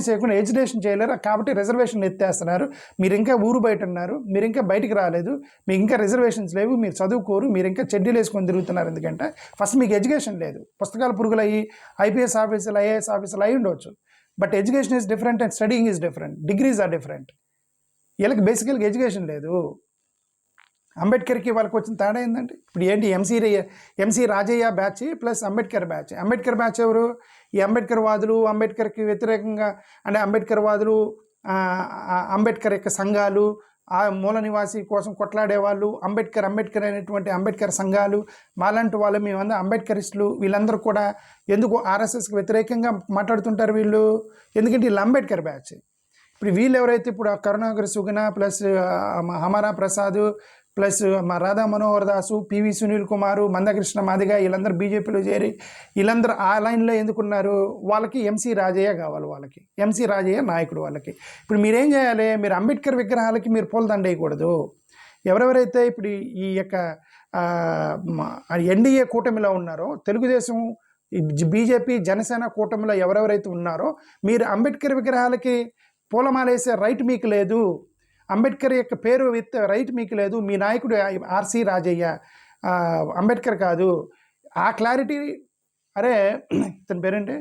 చేయకుండా ఎడ్యుకేషన్ చేయలేరు. కాబట్టి రిజర్వేషన్లు ఎత్తేస్తున్నారు. మీరు ఇంకా ఊరు బయట ఉన్నారు, మీరు ఇంకా బయటికి రాలేదు, మీకు ఇంకా రిజర్వేషన్స్ లేవు, మీరు చదువుకోరు, మీరు ఇంకా చెడ్డీలు వేసుకొని తిరుగుతున్నారు. ఎందుకంటే ఫస్ట్ మీకు ఎడ్యుకేషన్ లేదు. పుస్తకాలు పురుగులు అయ్యి ఐపీఎస్ ఆఫీసులు, ఐఏఎస్ ఆఫీసులు అయి ఉండవచ్చు. But education is different and studying is different. Degrees are different. వీళ్ళకి బేసికల్గా ఎడ్యుకేషన్ లేదు. అంబేద్కర్కి వాళ్ళకి వచ్చిన తేడా ఏంటంటే ఇప్పుడు ఏంటి? M C Rajaiah batch plus Ambedkar batch. Ambedkar batch ఎవరు? ఈ అంబేద్కర్ వాదులు, అంబేద్కర్కి వ్యతిరేకంగా అంటే అంబేద్కర్ వాదులు, అంబేద్కర్ యొక్క సంఘాలు, ఆ మూల నివాసి కోసం కొట్లాడేవాళ్ళు, అంబేద్కర్ అనేటువంటి అంబేద్కర్ సంఘాలు, మాలాంటి వాళ్ళు, మేమందరూ అంబేద్కరిస్టులు. వీళ్ళందరూ కూడా ఎందుకు ఆర్ఎస్ఎస్కి వ్యతిరేకంగా మాట్లాడుతుంటారు వీళ్ళు? ఎందుకంటే వీళ్ళు అంబేద్కర్ బ్యాచ్. ఇప్పుడు వీళ్ళు ఎవరైతే ఇప్పుడు కరుణాకర్ సుగుణ ప్లస్ హమారా ప్రసాద్ ప్లస్ మా రాధా మనోహర్ దాసు, పివి సునీల్ కుమారు, మందకృష్ణ మాదిగ, వీళ్ళందరూ బీజేపీలో చేరి వీళ్ళందరూ ఆ లైన్లో ఎందుకున్నారు? వాళ్ళకి ఎంసీ రాజయ్య కావాలి. వాళ్ళకి ఎంసీ రాజయ్య నాయకుడు. వాళ్ళకి ఇప్పుడు మీరేం చేయాలి? మీరు అంబేద్కర్ విగ్రహాలకి మీరు పూలదండ వేయకూడదు. ఎవరెవరైతే ఇప్పుడు ఈ యొక్క ఎన్డీఏ కూటమిలో ఉన్నారో, తెలుగుదేశం, బీజేపీ, జనసేన కూటమిలో ఎవరెవరైతే ఉన్నారో మీరు అంబేద్కర్ విగ్రహాలకి పూలమాలేసే రైట్ మీకు లేదు. అంబేద్కర్ యొక్క పేరు విత్ రైట్ మీకు లేదు. మీ నాయకుడు ఆర్సీ రాజయ్య, అంబేద్కర్ కాదు. ఆ క్లారిటీ, అరే ఇతని పేరేంటి,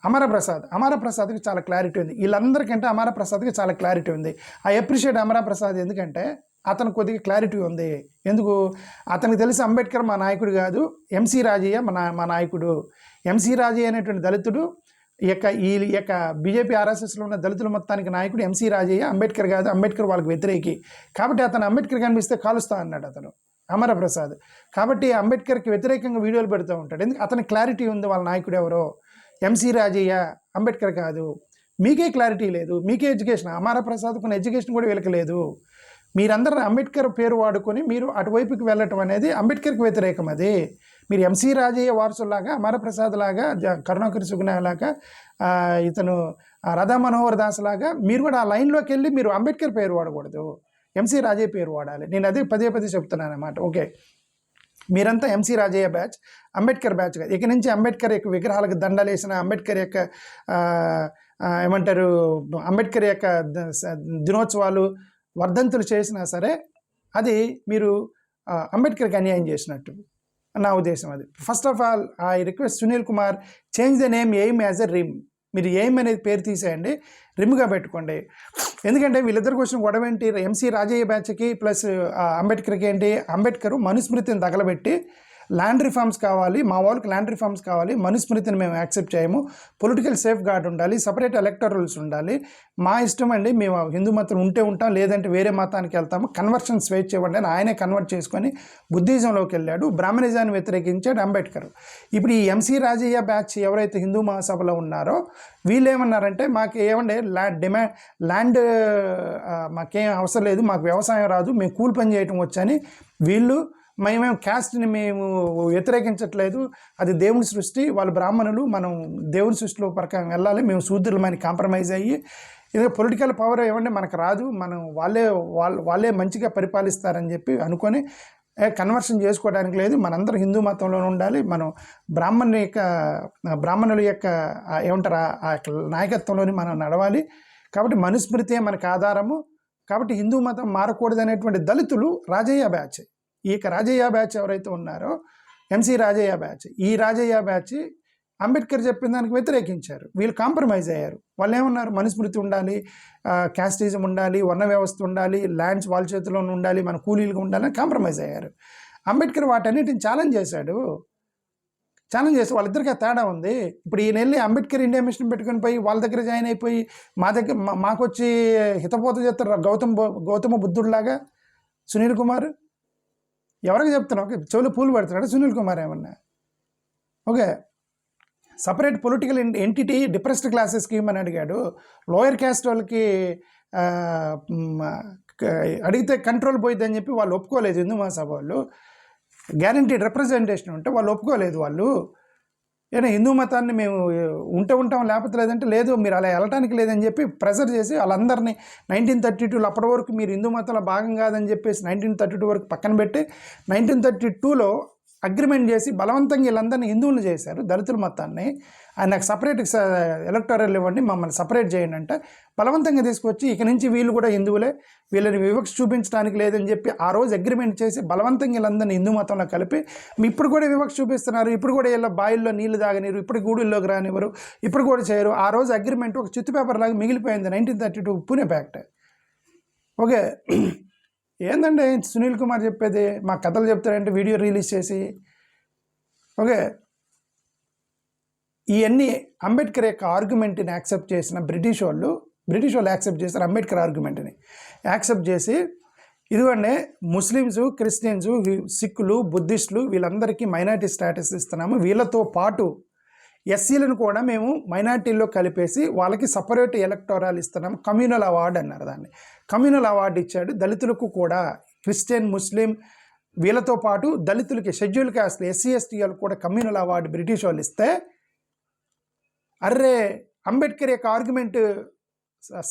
అమరప్రసాద్కి చాలా క్లారిటీ ఉంది. వీళ్ళందరికంటే అమరప్రసాద్కి చాలా క్లారిటీ ఉంది. I appreciate Amarprasad. ఎందుకంటే అతను కొద్దిగా క్లారిటీ ఉంది. ఎందుకు? అతనికి తెలిసి అంబేద్కర్ మా నాయకుడు కాదు, ఎంసీ రాజయ్య మా నాయకుడు. ఎంసీ రాజయ్య అనేటువంటి దళితుడు ఈ యొక్క బీజేపీ ఆర్ఎస్ఎస్లో ఉన్న దళితుల మొత్తానికి నాయకుడు ఎంసీ రాజయ్య, అంబేద్కర్ కాదు. అంబేద్కర్ వాళ్ళకి వ్యతిరేకి. కాబట్టి అతను అంబేద్కర్ కనిపిస్తే కాలుస్తా అన్నాడు అతను, అమరప్రసాద్. కాబట్టి అంబేద్కర్కి వ్యతిరేకంగా వీడియోలు పెడుతూ ఉంటాడు. ఎందుకు? అతని క్లారిటీ ఉంది వాళ్ళ నాయకుడు ఎవరో ఎంసీ రాజయ్య, అంబేద్కర్ కాదు. మీకే క్లారిటీ లేదు, మీకే ఎడ్యుకేషన్. అమరప్రసాద్ కొన్ని ఎడ్యుకేషన్ కూడా వీళ్ళకి లేదు. మీరందరూ అంబేద్కర్ పేరు వాడుకొని మీరు అటువైపుకి వెళ్ళటం అనేది అంబేద్కర్కి వ్యతిరేకం. అది మీరు ఎంసీ రాజయ్య వారసులాగా, అమరప్రసాద్ లాగా, కరుణాకర్ సుగుణ లాగా, ఇతను రాధా మనోహర్ దాస్ లాగా మీరు కూడా ఆ లైన్లోకి వెళ్ళి మీరు అంబేద్కర్ పేరు వాడకూడదు, ఎంసీ రాజయ్య పేరు వాడాలి. నేను అదే పదే చెప్తున్నాను అన్నమాట. ఓకే, మీరంతా MC Rajaiah batch, Ambedkar batch కాదు. ఇక నుంచి అంబేద్కర్ యొక్క విగ్రహాలకు దండలేసిన, అంబేద్కర్ యొక్క ఏమంటారు, అంబేద్కర్ యొక్క దినోత్సవాలు, వర్ధంతులు చేసినా సరే అది మీరు అంబేద్కర్కి అన్యాయం చేసినట్టు నా ఉద్దేశం. అది first of all I request Sunil Kumar, change the name aim as a rim. మీరు ఎయిమ్ అనేది పేరు తీసేయండి, రిమ్గా పెట్టుకోండి. ఎందుకంటే వీళ్ళిద్దరికి వచ్చిన గొడవ ఏంటి? ఎంసీ రాజయ్య బ్యాచ్కి ప్లస్ అంబేద్కర్కి ఏంటి? అంబేద్కర్ మనుస్మృతిని తగలబెట్టి ల్యాండ్ రిఫార్మ్స్ కావాలి, మా వాళ్ళకి ల్యాండ్ రిఫార్మ్స్ కావాలి, మనుస్మృతిని మేము యాక్సెప్ట్ చేయము, పొలిటికల్ సేఫ్ గార్డ్ ఉండాలి, సపరేట్ ఎలక్టర్ రూల్స్ ఉండాలి, మా ఇష్టం అండి, మేము హిందూ మతం ఉంటే ఉంటాం, లేదంటే వేరే మతానికి వెళ్తాము, కన్వర్షన్ స్వేచ్ఛ ఇవ్వండి అని ఆయనే కన్వర్ట్ చేసుకొని బుద్ధిజంలోకి వెళ్ళాడు. బ్రాహ్మణిజాన్ని వ్యతిరేకించాడు అంబేద్కర్. ఇప్పుడు ఈ ఎంసీ రాజయ్య బ్యాచ్ ఎవరైతే హిందూ మహాసభలో ఉన్నారో వీళ్ళు ఏమన్నారంటే, మాకు ఏమంటే ల్యాండ్ మాకేం అవసరం లేదు, మాకు వ్యవసాయం రాదు, మేము కూలి పని చేయటం వచ్చని వీళ్ళు, మేమేం క్యాస్ట్ని మేము వ్యతిరేకించట్లేదు, అది దేవుని సృష్టి, వాళ్ళు బ్రాహ్మణులు, మనం దేవుని సృష్టిలో ప్రకారం వెళ్ళాలి, మేము శూద్రులమని కాంప్రమైజ్ అయ్యి, ఇది పొలిటికల్ పవర్ ఏమంటే మనకు రాదు, మనం వాళ్ళే మంచిగా పరిపాలిస్తారని చెప్పి అనుకొని కన్వర్షన్ చేసుకోవడానికి లేదు, మనందరం హిందూ మతంలోనే ఉండాలి, మనం బ్రాహ్మణుల యొక్క ఏమంటారు ఆ నాయకత్వంలోని మనం నడవాలి, కాబట్టి మనుస్మృతే మనకు ఆధారము, కాబట్టి హిందూ మతం మారకూడదు అనేటువంటి దళితులు రాజయ్య బ్యాచ్. ఈ యొక్క రాజయ్య బ్యాచ్ ఎవరైతే ఉన్నారో ఎంసీ రాజయ్య బ్యాచ్, ఈ రాజయ్య బ్యాచ్ అంబేద్కర్ చెప్పిన దానికి వ్యతిరేకించారు. వీళ్ళు కాంప్రమైజ్ అయ్యారు. వాళ్ళు ఏమన్నారు, మనుస్మృతి ఉండాలి, క్యాస్టిజం ఉండాలి, వర్ణ వ్యవస్థ ఉండాలి, ల్యాండ్స్ వాళ్ళ చేతిలో ఉండాలి, మన కూలీలుగా ఉండాలని కాంప్రమైజ్ అయ్యారు. అంబేద్కర్ వాటన్నిటిని ఛాలెంజ్ చేశాడు. ఛాలెంజ్ చేసి వాళ్ళిద్దరికీ తేడా ఉంది. ఇప్పుడు ఈయన వెళ్ళి అంబేద్కర్ ఇండియా మిషన్ పెట్టుకుని పోయి వాళ్ళ దగ్గర జాయిన్ అయిపోయి మాకు వచ్చి హితపోత చేస్తారు గౌతమ బుద్ధుడిలాగా సునీల్ కుమార్. ఎవరికి చెప్తున్నావు? ఓకే, చెవులు పూలు పెడుతున్నాడు సునీల్ కుమార్ ఏమన్నా? Okay, separate political entity depressed క్లాసెస్కి అని అడిగాడు. లోయర్ క్యాస్ట్ వాళ్ళకి అడిగితే కంట్రోల్ పోయిద్దని చెప్పి వాళ్ళు ఒప్పుకోలేదు. హిందూ మహాసభ వాళ్ళు గ్యారంటీడ్ రిప్రజెంటేషన్ ఉంటే వాళ్ళు ఒప్పుకోలేదు. వాళ్ళు ఏదైనా హిందూ మతాన్ని మేము ఉంటాం లేకపోతే లేదంటే లేదు, మీరు అలా వెళ్ళటానికి లేదని చెప్పి ప్రెజర్ చేసి వాళ్ళందరినీ 1932 అప్పటి వరకు మీరు హిందూ మతంలో భాగం కాదని చెప్పేసి 1932 వరకు పక్కన పెట్టి 1932లో అగ్రిమెంట్ చేసి బలవంతంగా వీళ్ళందరినీ హిందువులు చేశారు, దళితుల మొత్తాన్ని. ఆయన నాకు సపరేట్ ఎలక్టోరల్ ఇవ్వండి, మమ్మల్ని సపరేట్ చేయండి అంటే బలవంతంగా తీసుకొచ్చి ఇక నుంచి వీళ్ళు కూడా హిందువులే, వీళ్ళని వివక్ష చూపించడానికి లేదని చెప్పి ఆ రోజు అగ్రిమెంట్ చేసి బలవంతంగా వీళ్ళందరినీ హిందూ మతంలో కలిపి ఇప్పుడు కూడా వివక్ష చూపిస్తున్నారు. ఇప్పుడు కూడా వీళ్ళ బాయిల్లో నీళ్లు తాగనిరు, ఇప్పుడు గూడుల్లోకి రానివ్వరు, ఇప్పుడు కూడా చేయరు. ఆ రోజు అగ్రిమెంట్ ఒక చిత్తు పేపర్ లాగా మిగిలిపోయింది 1932 పూణే ప్యాక్ట్. ఓకే, ఏందండి సునీల్ కుమార్ చెప్పేది? మా కథలు చెప్తారంటే వీడియో రిలీజ్ చేసి. ఓకే, ఇవన్నీ అంబేద్కర్ యొక్క ఆర్గ్యుమెంట్ని యాక్సెప్ట్ చేసిన బ్రిటిష్ వాళ్ళు యాక్సెప్ట్ చేశారు. అంబేద్కర్ ఆర్గ్యుమెంట్ని యాక్సెప్ట్ చేసి ఇదిగోండి ముస్లిమ్స్, క్రిస్టియన్స్, సిక్కులు, బుద్ధిస్టులు వీళ్ళందరికీ మైనారిటీ స్టేటస్ ఇస్తున్నాము, వీళ్ళతో పాటు ఎస్సీలను కూడా మేము మైనార్టీల్లో కలిపేసి వాళ్ళకి సపరేట్ ఎలక్టోరల్ ఇస్తున్నాం, కమ్యూనల్ అవార్డు అన్నారు. దాన్ని కమ్యూనల్ అవార్డు ఇచ్చాడు. దళితులకు కూడా క్రిస్టియన్, ముస్లిం వీళ్ళతో పాటు దళితులకి, షెడ్యూల్ కాస్ట్, ఎస్సీ ఎస్టీ వాళ్ళకి కూడా కమ్యూనల్ అవార్డు బ్రిటిష్ వాళ్ళు ఇస్తే, అర్రే అంబేద్కర్ యొక్క ఆర్గ్యుమెంట్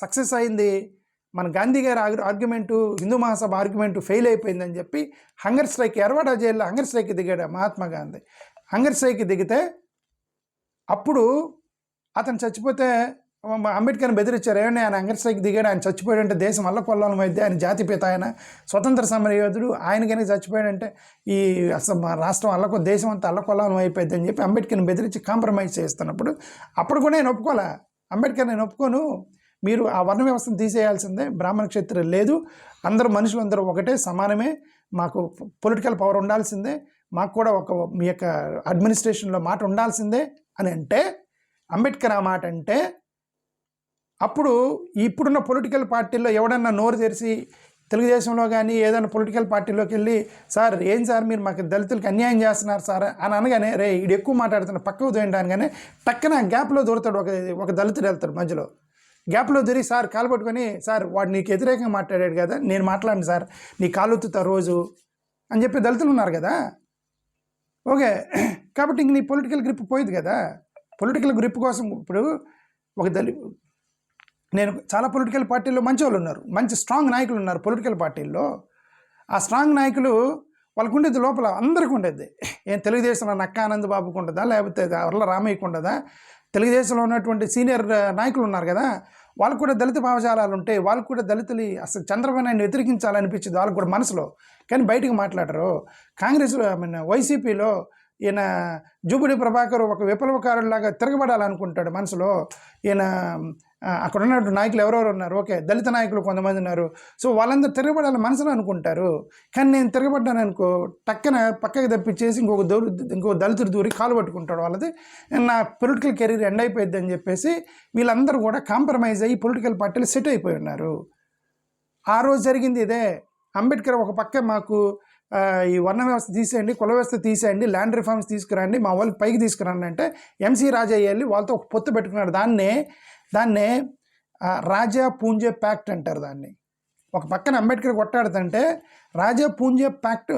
సక్సెస్ అయింది, మన గాంధీ గారి argument, Hindu Mahasabha argument fail అయిపోయిందని చెప్పి హంగర్ స్ట్రైక్, ఎర్వాడా జైల్లో హంగర్ స్ట్రైక్ దిగాడు మహాత్మా గాంధీ. హంగర్ స్ట్రైక్ దిగితే అప్పుడు అతను చచ్చిపోతే అంబేద్కర్ని బెదిరించారు. ఏమన్నా ఆయన హంగర్ స్ట్రైక్ దిగాడు, ఆయన చచ్చిపోయాడంటే దేశం అల్లకొల్లం అయితే, ఆయన జాతిపిత, ఆయన స్వతంత్ర సమరయోధుడు, ఆయన కనుక చచ్చిపోయాడంటే ఈ అసలు మా రాష్ట్రం దేశం అంతా అల్లకొల్లం అయిపోయింది అని చెప్పి అంబేద్కర్ని బెదిరించి కాంప్రమైజ్ చేస్తున్నప్పుడు అప్పుడు కూడా నేను ఒప్పుకోలే. అంబేద్కర్ నేను ఒప్పుకోను, మీరు ఆ వర్ణ వ్యవస్థను తీసేయాల్సిందే, బ్రాహ్మణ క్షత్రియులు లేదు, అందరూ మనుషులు అందరూ ఒకటే సమానమే, మాకు పొలిటికల్ పవర్ ఉండాల్సిందే, మాకు కూడా మీ యొక్క అడ్మినిస్ట్రేషన్లో మాట ఉండాల్సిందే అని అంటే, అంబేద్కర్ ఆ మాట అంటే, అప్పుడు ఇప్పుడున్న పొలిటికల్ పార్టీల్లో ఎవడన్నా నోరు తెరిచి తెలుగుదేశంలో కానీ ఏదైనా పొలిటికల్ పార్టీలోకి వెళ్ళి సార్ ఏం సార్ మీరు మాకు దళితులకి అన్యాయం చేస్తున్నారు సార్ అని అనగానే, రే ఈడు ఎక్కువ మాట్లాడుతున్నా పక్కకు దోయండానగానే టక్కన గ్యాప్లో దొరుకుతాడు ఒక దళితుడు వెళ్తాడు మధ్యలో, గ్యాప్లో దొరికి సార్ కాలు పట్టుకొని, సార్ వాడు నీకు వ్యతిరేకంగా మాట్లాడాడు కదా, నేను మాట్లాడిన సార్ నీ కాలు ఒత్తుతా రోజు అని చెప్పి దళితులు ఉన్నారు కదా. ఓకే, కాబట్టి ఇంక నీ పొలిటికల్ గ్రిప్ పోయింది కదా. పొలిటికల్ గ్రిప్ కోసం ఇప్పుడు నేను చాలా పొలిటికల్ పార్టీల్లో మంచి వాళ్ళు ఉన్నారు, మంచి స్ట్రాంగ్ నాయకులు ఉన్నారు పొలిటికల్ పార్టీల్లో. ఆ స్ట్రాంగ్ నాయకులు వాళ్ళకు ఉండేది లోపల అందరికీ ఉండేది. ఏం తెలుగుదేశంలో నక్కా ఆనంద్ బాబుకు ఉంటుందా, లేకపోతే వర్ల రామయ్యకు ఉంటుందా? తెలుగుదేశంలో ఉన్నటువంటి సీనియర్ నాయకులు ఉన్నారు కదా, వాళ్ళకు కూడా దళిత భావజాలాలు ఉంటాయి, వాళ్ళకు కూడా దళితులు అసలు చంద్రబాబు నాయుడు వ్యతిరేకించాలనిపించింది వాళ్ళకు కూడా మనసులో, కానీ బయటకు మాట్లాడరు. కాంగ్రెస్లో వైసీపీలో ఈయన జూబుడి ప్రభాకర్ ఒక విప్లవకారులాగా తిరగబడాలనుకుంటాడు మనసులో. ఈయన అక్కడ ఉన్నటువంటి నాయకులు ఎవరెవరు ఉన్నారు, ఓకే దళిత నాయకులు కొంతమంది ఉన్నారు, సో వాళ్ళందరూ తిరగబడాలని మనసులో అనుకుంటారు. కానీ నేను తిరగబడ్డాను అనుకో, టక్కన పక్కకి తప్పించేసి ఇంకో దళితుడు దూరి కాలు పట్టుకుంటాడు, వాళ్ళది నా పొలిటికల్ కెరీర్ ఎండ్ అయిపోయింది అని చెప్పేసి వీళ్ళందరూ కూడా కాంప్రమైజ్ అయ్యి పొలిటికల్ పార్టీలు సెట్ అయిపోయి ఉన్నారు. ఆ రోజు జరిగింది ఇదే. అంబేద్కర్ ఒక పక్క మాకు ఈ వర్ణ వ్యవస్థ తీసేయండి, కుల వ్యవస్థ తీసేయండి, ల్యాండ్ రిఫార్మ్స్ తీసుకురండి, మా వాళ్ళకి పైకి తీసుకురండి అంటే ఎంసీ రాజయ్య వెళ్ళి వాళ్ళతో ఒక పొత్తు పెట్టుకున్నాడు. దాన్నే రాజా పూంజే ప్యాక్ట్ అంటారు. దాన్ని ఒక పక్కన అంబేద్కర్ కొట్టాడుతుంటే రాజా మూంజే ప్యాక్ట్,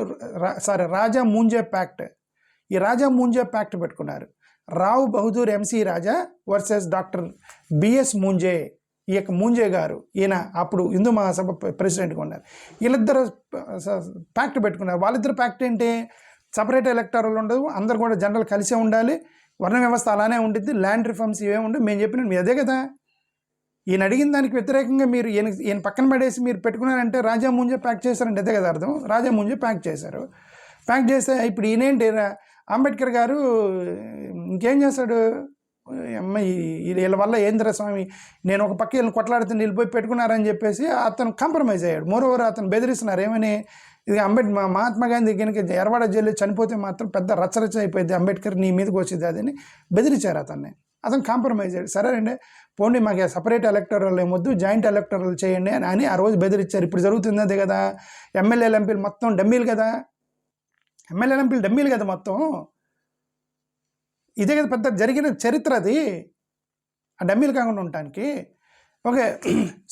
ఈ రాజా మూంజే ప్యాక్ట్ పెట్టుకున్నారు. రావ్ బహదూర్ ఎంసీ రాజా వర్సెస్ డాక్టర్ బిఎస్ మూంజే, ఈ యొక్క మూంజే గారు, ఈయన అప్పుడు హిందూ మహాసభ ప్రెసిడెంట్గా ఉన్నారు. వీళ్ళిద్దరు ప్యాక్ట్ పెట్టుకున్నారు. వాళ్ళిద్దరు ప్యాక్ట్ ఏంటి, సపరేట్ ఎలక్టరల్ ఉండదు, అందరు కూడా జనరల్ కలిసే ఉండాలి, వర్ణ వ్యవస్థ అలానే ఉంటుంది, ల్యాండ్ రిఫార్మ్స్ ఇవే ఉండవు. మేము చెప్పిన మీ అదే కదా. ఈయన అడిగిన దానికి వ్యతిరేకంగా మీరు ఈయన పక్కన పడేసి మీరు పెట్టుకున్నారంటే రాజా ముంజే ప్యాక్ చేశారంటే అదే కదా అర్థం. రాజా ముంజే ప్యాక్ చేశారు. ప్యాక్ చేస్తే ఇప్పుడు ఈయనేంటి, అంబేద్కర్ గారు ఇంకేం చేశాడు, అమ్మాయి వీళ్ళ వల్ల ఏంద్ర స్వామి, నేను ఒక పక్క వీళ్ళని కొట్లాడితే నిలిపోయి పెట్టుకున్నారని చెప్పేసి అతను కాంప్రమైజ్ అయ్యాడు. మోరోవర్ అతను బెదిరిస్తున్నారు ఏమని, ఇది మహాత్మా గాంధీ కనుక ఎర్రవాడ జైలు చనిపోతే మాత్రం పెద్ద రచ్చరచ్చ అయిపోయింది, అంబేద్కర్ నీ మీదకి వచ్చింది అదని బెదిరించారు అతన్ని. అతను కాంప్రమైజ్ అయ్యాడు. సరేనండి పోండి, మాకు సపరేట్ ఎలక్టరల్ ఏమొద్దు, జాయింట్ ఎలక్టరల్ చేయండి అని ఆ రోజు బెదిరించారు. ఇప్పుడు జరుగుతుంది అదే కదా. ఎమ్మెల్యేలు ఎంపీలు మొత్తం డమ్మీలు కదా, ఎమ్మెల్యేలు ఎంపీలు డమ్మీలు కదా మొత్తం. ఇదే కదా పెద్ద జరిగిన చరిత్ర అది, ఆ డమ్మీలు కాకుండా ఉండటానికి. ఓకే,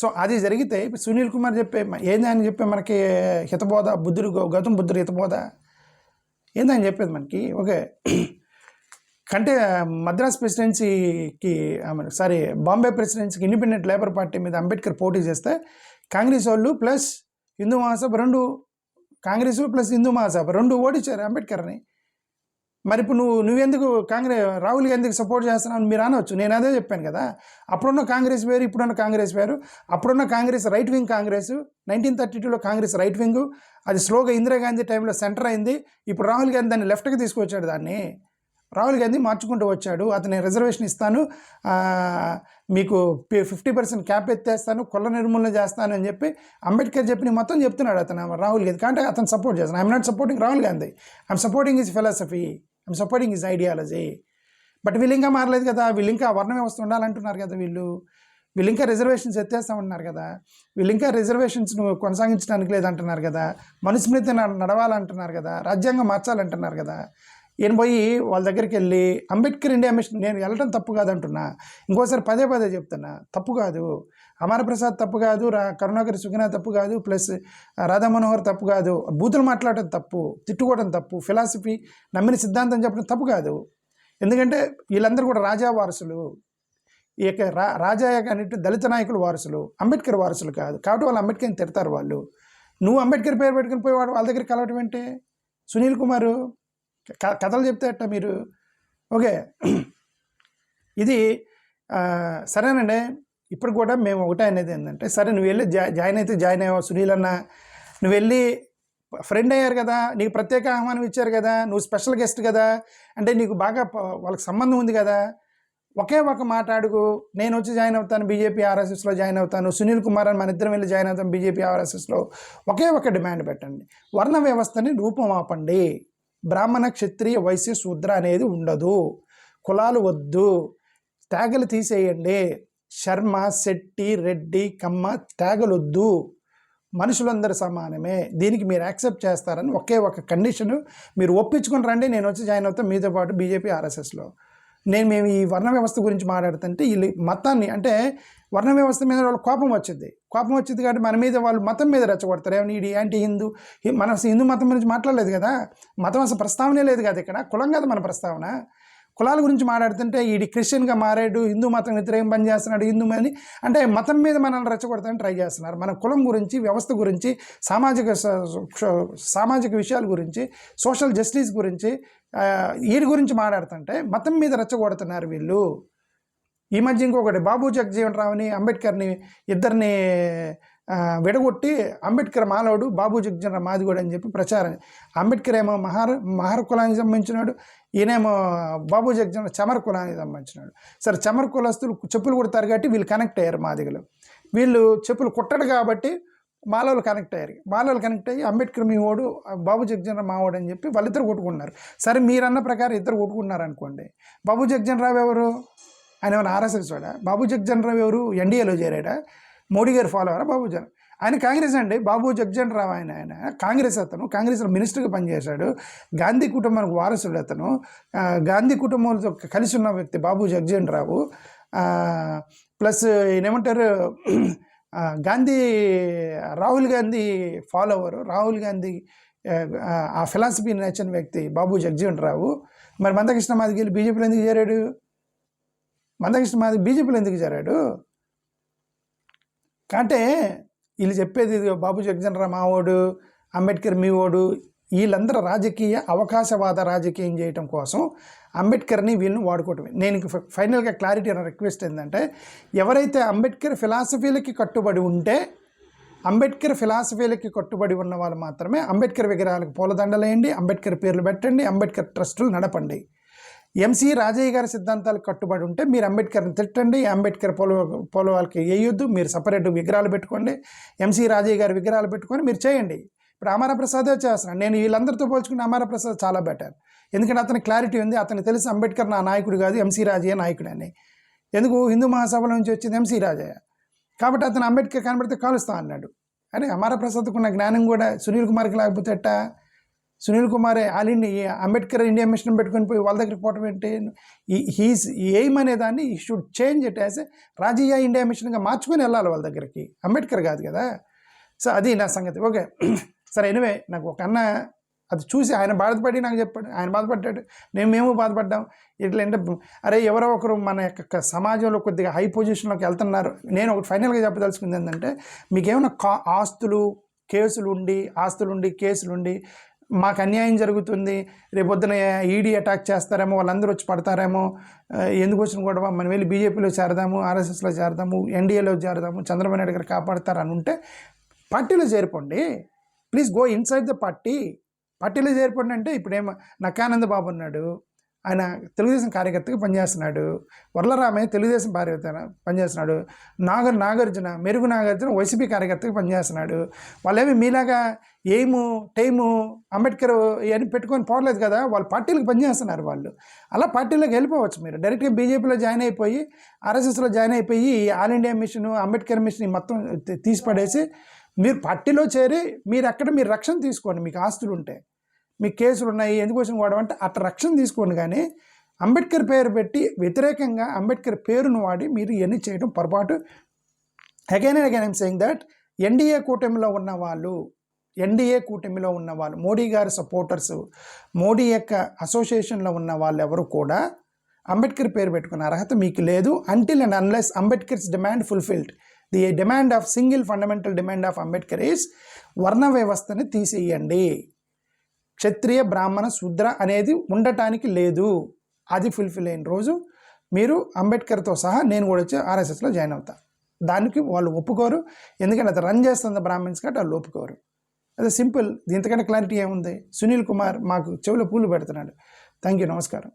సో అది జరిగితే ఇప్పుడు సునీల్ కుమార్ చెప్పే ఏందని చెప్పే మనకి హితబోధ, గౌతమ్ బుద్ధుడు హితబోధ ఏందని చెప్పేది మనకి. ఓకే, కంటే మద్రాస్ ప్రెసిడెన్సీకి బాంబే ప్రెసిడెన్సీకి ఇండిపెండెంట్ లేబర్ పార్టీ మీద అంబేద్కర్ పోటీ చేస్తే కాంగ్రెస్ వాళ్ళు ప్లస్ హిందూ మహాసభ రెండు, కాంగ్రెస్ ప్లస్ హిందూ మహాసభ రెండు ఓడించారు అంబేద్కర్ని. మరి ఇప్పుడు నువ్వెందుకు రాహుల్ గాంధీకి సపోర్ట్ చేస్తున్నావు మీరు అనవచ్చు. నేను అదే చెప్పాను కదా, అప్పుడున్న కాంగ్రెస్ వేరు, ఇప్పుడున్న కాంగ్రెస్ వేరు. అప్పుడున్న కాంగ్రెస్ రైట్ వింగ్ కాంగ్రెస్, 1932లో కాంగ్రెస్ రైట్ వింగ్, అది స్లోగా ఇందిరాగాంధీ టైంలో సెంటర్ అయింది. ఇప్పుడు రాహుల్ గాంధీ దాన్ని లెఫ్ట్కి తీసుకొచ్చాడు. దాన్ని రాహుల్ గాంధీ మార్చుకుంటూ వచ్చాడు. అతని రిజర్వేషన్ ఇస్తాను, మీకు 50% క్యాప్ ఎత్తేస్తాను, కుల నిర్మూలన చేస్తాను అని చెప్పి అంబేద్కర్ చెప్పిన మొత్తం చెప్తున్నాడు అతను రాహుల్ గాంధీ. అంటే అతను సపోర్ట్ చేస్తాను. I'm not supporting Rahul Gandhi, I'm supporting his philosophy, I'm supporting his ideology. But వీళ్ళు ఇంకా మారలేదు కదా, వీళ్ళు ఇంకా వర్ణ వ్యవస్థ ఉండాలంటున్నారు కదా, వీళ్ళు ఇంకా రిజర్వేషన్స్ ఎత్తేస్తామంటున్నారు కదా, వీళ్ళు ఇంకా రిజర్వేషన్స్ను కొనసాగించడానికి లేదంటున్నారు కదా, మనుస్మృతి నడవాలంటున్నారు కదా, రాజ్యాంగం మార్చాలంటున్నారు కదా. ఈయన పోయి వాళ్ళ దగ్గరికి వెళ్ళి అంబేద్కర్ ఇండియా మిషన్, నేను వెళ్ళటం తప్పు కాదంటున్నా, ఇంకోసారి పదే చెప్తున్నా, తప్పు కాదు, అమరప్రసాద్ తప్పు కాదు, కరుణాకర్ సుగుణ తప్పు కాదు, ప్లస్ రాధా మనోహర్ తప్పు కాదు, బూతులు మాట్లాడటం తప్పు, తిట్టుకోవడం తప్పు, ఫిలాసఫీ నమ్మిన సిద్ధాంతం చెప్పడం తప్పు కాదు. ఎందుకంటే వీళ్ళందరూ కూడా రాజా వారసులు, ఈ యొక్క రాజా అన్నిటి దళిత నాయకులు వారసులు, అంబేద్కర్ వారసులు కాదు. కాబట్టి వాళ్ళు అంబేద్కర్ని తిడతారు. వాళ్ళు నువ్వు అంబేద్కర్ పేరు పెట్టుకుని పోయేవాడు వాళ్ళ దగ్గర కలవటం ఏంటి, సునీల్ కుమార్ కథలు చెప్తే అట్ట మీరు. ఓకే, ఇది సరేనండి. ఇప్పుడు కూడా మేము ఒకటే అనేది ఏంటంటే, సరే నువ్వు వెళ్ళి జాయిన్ అయితే జాయిన్ అయ్యావు సునీల్ అన్న, నువ్వు వెళ్ళి ఫ్రెండ్ అయ్యారు కదా, నీకు ప్రత్యేక ఆహ్వానం ఇచ్చారు కదా, నువ్వు స్పెషల్ గెస్ట్ కదా, అంటే నీకు బాగా వాళ్ళకి సంబంధం ఉంది కదా, ఒకే ఒక మాట అడుగు, నేను వచ్చి జాయిన్ అవుతాను, బీజేపీ ఆర్ఎస్ఎస్లో జాయిన్ అవుతాను, సునీల్ కుమార్ అని మన ఇద్దరం వెళ్ళి జాయిన్ అవుతాం బీజేపీ ఆర్ఎస్ఎస్లో. ఒకే ఒక డిమాండ్ పెట్టండి, వర్ణ వ్యవస్థని రూపమాపండి, బ్రాహ్మణ క్షత్రియ వైశ్య శూద్ర అనేది ఉండదు, కులాలు వద్దు, ట్యాగులు తీసేయండి, శర్మ శెట్టి రెడ్డి కమ్మ ట్యాగులు వద్దు, మనుషులందరూ సమానమే, దీనికి మీరు యాక్సెప్ట్ చేస్తారని ఒకే ఒక కండిషను మీరు ఒప్పించుకొని రండి, నేను వచ్చి జాయిన్ అవుతాను మీతో పాటు బీజేపీ ఆర్ఎస్ఎస్లో. మేము ఈ వర్ణ వ్యవస్థ గురించి మాట్లాడుతుంటే వీళ్ళు మతాన్ని, అంటే వర్ణ వ్యవస్థ మీద వాళ్ళు కోపం వచ్చింది కాబట్టి మన మీద వాళ్ళు మతం మీద రెచ్చగొడతారు. ఏమని ఇది యాంటీ హిందూ, మన హిందూ మతం గురించి మాట్లాడలేదు కదా, మతం అసలు ప్రస్తావనే లేదు కదా ఇక్కడ, కులం కదా మన ప్రస్తావన. కులాల గురించి మాట్లాడుతుంటే ఈడి క్రిస్టియన్గా మారాడు, హిందూ మతం వ్యతిరేకం పని చేస్తున్నాడు, హిందూ అని అంటే మతం మీద మనల్ని రెచ్చగొడతానికి ట్రై చేస్తున్నారు. మన కులం గురించి, వ్యవస్థ గురించి, సామాజిక విషయాల గురించి, సోషల్ జస్టిస్ గురించి, వీటి గురించి మాట్లాడుతుంటే మతం మీద రెచ్చగొడుతున్నారు వీళ్ళు. ఈ మధ్య ఇంకొకటి బాబు జగజీవన్ రావుని అంబేద్కర్ని ఇద్దరిని విడగొట్టి అంబేద్కర్ మాలోడు, బాబు జగజీవన్ రావు మాదిగోడు అని చెప్పి ప్రచారం. అంబేద్కర్ ఏమో మహర్ కులానికి సంబంధించినాడు, ఈయనేమో బాబు జగజీవన్ చమర్ కులానికి సంబంధించినాడు. సరే, చమర్ కులస్తులు చెప్పులు కుడతారు కాబట్టి వీళ్ళు కనెక్ట్ అయ్యారు మాదిగలు, వీళ్ళు చెప్పులు కుట్టడు కాబట్టి మాలోళ్ళు కనెక్ట్ అయ్యారు. మాలోళ్ళు కనెక్ట్ అయ్యి అంబేద్కర్ మీ ఓడు, బాబు జగజీవన్ రావు మావోడు అని చెప్పి వాళ్ళిద్దరు కొట్టుకున్నారు. సరే, మీరన్న ప్రకారం ఇద్దరు కొట్టుకున్నారు అనుకోండి, బాబు జగజీవన్ రావు ఎవరు, ఆయన ఏమైనా ఆర్ఎస్ఎస్ వాడా? బాబు జగజీవన్ రావు ఎవరు, ఎన్డీఏలో చేరాడా, మోడీ గారు ఫాలోవరా బాబు జగన్? ఆయన కాంగ్రెస్ అండి. బాబు జగజీవన్ రావు ఆయన కాంగ్రెస్, అతను కాంగ్రెస్లో మినిస్టర్గా పనిచేశాడు, గాంధీ కుటుంబానికి వారసుడు అతను, గాంధీ కుటుంబంతో కలిసి ఉన్న వ్యక్తి బాబు జగజీవన్ రావు. ప్లస్ ఏమంటారు, రాహుల్ గాంధీ ఫాలోవరు, రాహుల్ గాంధీ ఆ ఫిలాసఫీ నచ్చిన వ్యక్తి బాబు జగజీవన్ రావు. మరి మందకృష్ణ మాదిగ బీజేపీలో ఎందుకు చేరాడు? మందకృష్ణ మాదిగ బీజేపీలో ఎందుకు చేరాడు? అంటే వీళ్ళు చెప్పేది ఇది బాబు జగజనరామ్ మావోడు, అంబేద్కర్ మీవోడు, వీళ్ళందరూ రాజకీయ అవకాశవాద రాజకీయం చేయటం కోసం అంబేద్కర్ని వీళ్ళని వాడుకోవటమే. నేను ఫైనల్గా క్లారిటీ రిక్వెస్ట్ ఏంటంటే, ఎవరైతే అంబేద్కర్ ఫిలాసఫీలకి కట్టుబడి ఉంటే, అంబేద్కర్ ఫిలాసఫీలకి కట్టుబడి ఉన్న వాళ్ళు మాత్రమే అంబేద్కర్ విగ్రహాలకు పూలదండలేయండి, అంబేద్కర్ పేర్లు పెట్టండి, అంబేద్కర్ ట్రస్టులు నడపండి. ఎంసీ రాజయ్య గారి సిద్ధాంతాలకు కట్టుబడి ఉంటే మీరు అంబేద్కర్ని తిట్టండి, అంబేద్కర్ వాళ్ళకి వేయొద్దు, మీరు సపరేట్ విగ్రహాలు పెట్టుకోండి, ఎంసీ రాజయ్య గారి విగ్రహాలు పెట్టుకొని మీరు చేయండి. ఇప్పుడు అమర ప్రసాదే చేస్తున్నాను. నేను వీళ్ళందరితో పోల్చుకుంటే అమర ప్రసాద్ చాలా బెటర్. ఎందుకంటే అతని క్లారిటీ ఉంది, అతనికి తెలిసి అంబేద్కర్ నా నాయకుడు కాదు, ఎంసీ రాజయ్య నాయకుడు అని. ఎందుకు హిందూ మహాసభల నుంచి వచ్చింది ఎంసీ రాజయ్య కాబట్టి అతను అంబేద్కర్ కనబడితే కాలుస్తా అన్నాడు. అని అమర ప్రసాద్కు ఉన్న జ్ఞానం కూడా సునీల్ కుమార్కి లేకపోతే ఎట్టా? సునీల్ కుమార్ అంబేద్కర్ ఇండియా మిషన్ పెట్టుకొని పోయి వాళ్ళ దగ్గరికి పోవటం ఏంటి? హీస్ ఎయిమ్ అనేదాన్ని ఈ should change it as Rajayya India మిషన్గా మార్చుకొని వెళ్ళాలి వాళ్ళ దగ్గరికి, అంబేద్కర్ కాదు కదా. సో అది నా సంగతి. ఓకే సరే, ఎనివే నాకు ఒక అన్న అది చూసి ఆయన బాధపడి నాకు చెప్పాడు, ఆయన బాధపడ్డాడు, మేము బాధపడ్డాం. ఇట్లా అంటే అరే ఎవరో ఒకరు మన యొక్క సమాజంలో కొద్దిగా హై పొజిషన్లోకి వెళ్తున్నారు. నేను ఒకటి ఫైనల్గా చెప్పదలుచుకుంది ఏంటంటే, మీకేమైనా ఆస్తులుండి కేసులుండి మాకు అన్యాయం జరుగుతుంది, రేపొద్దున ఈడీ అటాక్ చేస్తారేమో, వాళ్ళందరూ వచ్చి పడతారేమో, ఎందుకు వచ్చిన గొడవ, మనం వెళ్ళి బీజేపీలో చేరదాము, ఆర్ఎస్ఎస్లో చేరదాము, ఎన్డీఏలో చేరదాము, చంద్రబాబు నాయుడు గారు కాపాడతారు అని ఉంటే పార్టీలో చేరిపోండి. ప్లీజ్ గో ఇన్సైడ్ ద పార్టీలో చేరిపోండి. అంటే ఇప్పుడేమో నక్కానంద బాబు ఉన్నాడు, ఆయన తెలుగుదేశం కార్యకర్తగా పనిచేస్తున్నాడు, వర్లరామయ్య తెలుగుదేశం పనిచేస్తున్నాడు, మెరుగు నాగార్జున వైసీపీ కార్యకర్తగా పనిచేస్తున్నాడు. వాళ్ళేమి మీలాగా టైము అంబేద్కర్ ఇవన్నీ పెట్టుకొని పోవట్లేదు కదా, వాళ్ళు పార్టీలకు పనిచేస్తున్నారు. వాళ్ళు అలా పార్టీలోకి వెళ్ళిపోవచ్చు. మీరు డైరెక్ట్గా బీజేపీలో జాయిన్ అయిపోయి, ఆర్ఎస్ఎస్లో జాయిన్ అయిపోయి, all India mission, Ambedkar mission మొత్తం తీసిపడేసి మీరు పార్టీలో చేరి మీరు రక్షణ తీసుకోండి. మీకు ఆస్తులు ఉంటే, మీకు కేసులు ఉన్నాయి, ఎందుకు వచ్చిన వాడు అంటే అట్లా రక్షణ తీసుకోండి. కానీ అంబేద్కర్ పేరు పెట్టి వ్యతిరేకంగా అంబేద్కర్ పేరును వాడి మీరు ఇవన్నీ చేయడం పొరపాటు. Again I'm saying that NDA కూటమిలో ఉన్న వాళ్ళు, మోడీ గారి సపోర్టర్స్, మోడీ యొక్క అసోసియేషన్లో ఉన్న వాళ్ళు ఎవరు కూడా అంబేద్కర్ పేరు పెట్టుకున్న అర్హత మీకు లేదు. Until and unless Ambedkar's demand fulfilled. The demand of single fundamental demand of Ambedkar is వర్ణ వ్యవస్థని తీసేయండి. క్షత్రియ బ్రాహ్మణ శూద్ర అనేది ఉండటానికి లేదు. అది ఫుల్ఫిల్ అయిన రోజు మీరు అంబేద్కర్తో సహా నేను కూడా వచ్చి ఆర్ఎస్ఎస్లో జాయిన్ అవుతా. దానికి వాళ్ళు ఒప్పుకోరు, ఎందుకంటే అది రన్ చేస్తుంది బ్రాహ్మణ్స్ కాబట్టి వాళ్ళు ఒప్పుకోరు. అది సింపుల్. దీంతకంటే క్లారిటీ ఏముంది? సునీల్ కుమార్ మాకు చెవులో పూలు పెడుతున్నాడు. థ్యాంక్ యూ, నమస్కారం.